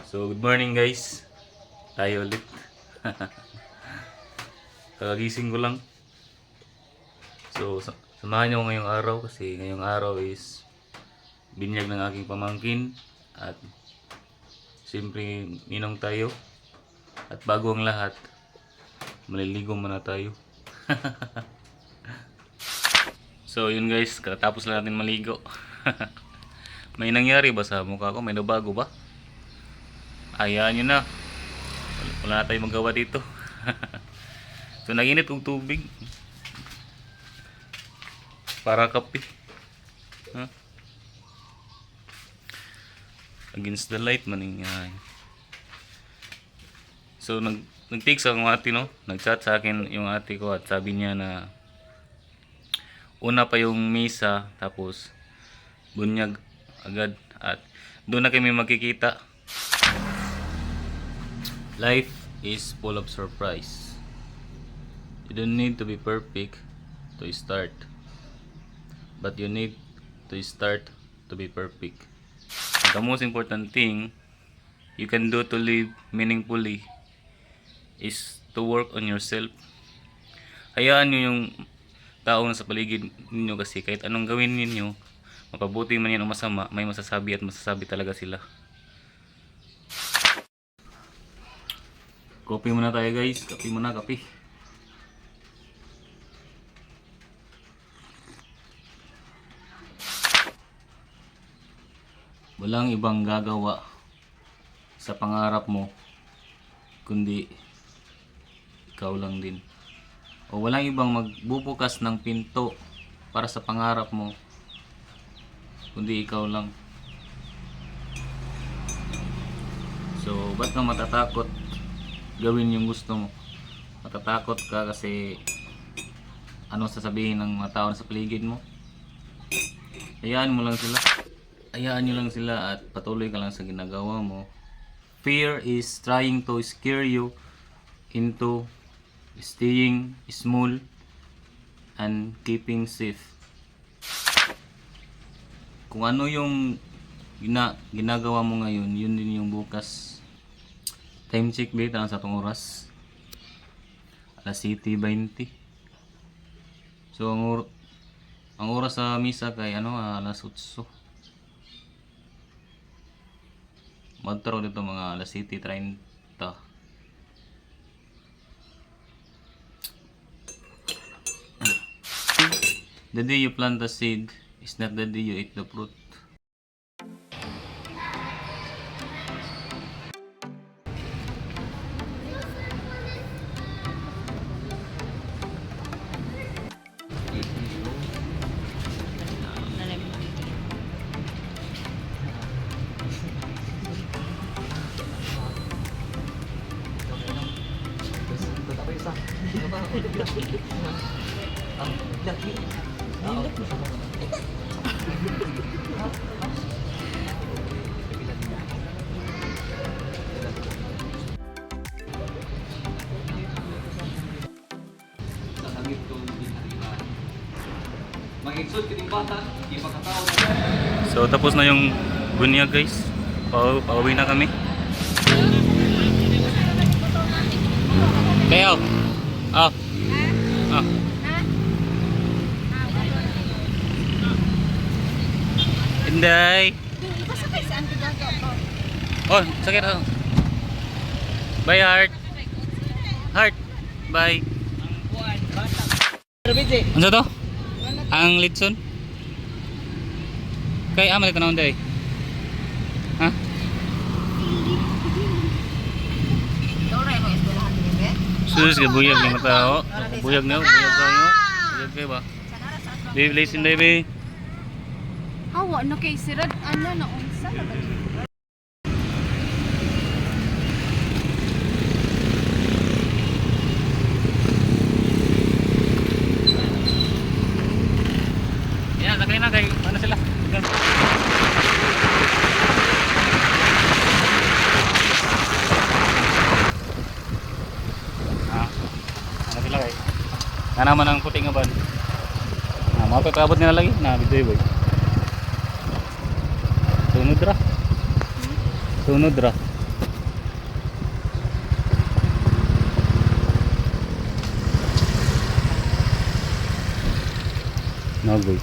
So, good morning guys. Tayo ulit. Kagising ko lang. So, samahan niyo ako ngayong araw kasi ngayong araw is binyag ng aking pamangkin at siyempre ninong tayo. At bago ang lahat, maliligo muna tayo. So, yun guys, katapos lang natin maligo. May nangyari ba sa mukha ko? May nabago ba? Hayaan nyo na. Wala na tayong magawa dito. So naginit kong tubig. Para kape. Huh? Against the light maning yan. So nag-text ang ate no. Nag-chat sa akin yung ate ko at sabi niya na una pa yung misa tapos bunyag agad at doon na kami magkikita. Life is full of surprise. You don't need to be perfect to start, but you need to start to be perfect. The most important thing you can do to live meaningfully is to work on yourself. Hayaan nyo yung tao na sa paligid ninyo kasi kahit anong gawin ninyo, mapabuti man yan o masama, may masasabi at masasabi talaga sila. Kopi muna tayo guys. Kape muna, kape. Walang ibang gagawa sa pangarap mo kundi ikaw lang din. O walang ibang magbubukas ng pinto para sa pangarap mo kundi ikaw lang. So, ba't ka matatakot gawin yung gusto mo? Matatakot ka kasi anong sasabihin ng mga tao sa paligid mo? Hayaan mo lang sila. Hayaan nyo lang sila at patuloy ka lang sa ginagawa mo. Fear is trying to scare you into staying small and keeping safe. Kung ano yung ginagawa mo ngayon, yun din yung bukas. Time check date sa atong oras. Alas 7:20. So ang oras sa misa kay alas 8. Magtaro dito mga alas 7:30. The day you plant the seed is not the day you eat the fruit. So tapos na yung bunyag guys. Pauwi na kami. Kayo. Ah. Ah. Inday. Oh, sakit ako. Bye heart. Heart. Bye. Ano to? Ang litson? Kay amal ito naman day. Ha? Sus, buyag ni mata. Buyag na, buyag kayo. Buyag kayo ba? Baby, listen baby. Hawa na kay sirad na unsa na ba? Yan, sakay na kay ano sila? Ano sila kay? Na naman ang puting aban. Mapapabot nila lagi na video boy. Sunod ra. Nagoy.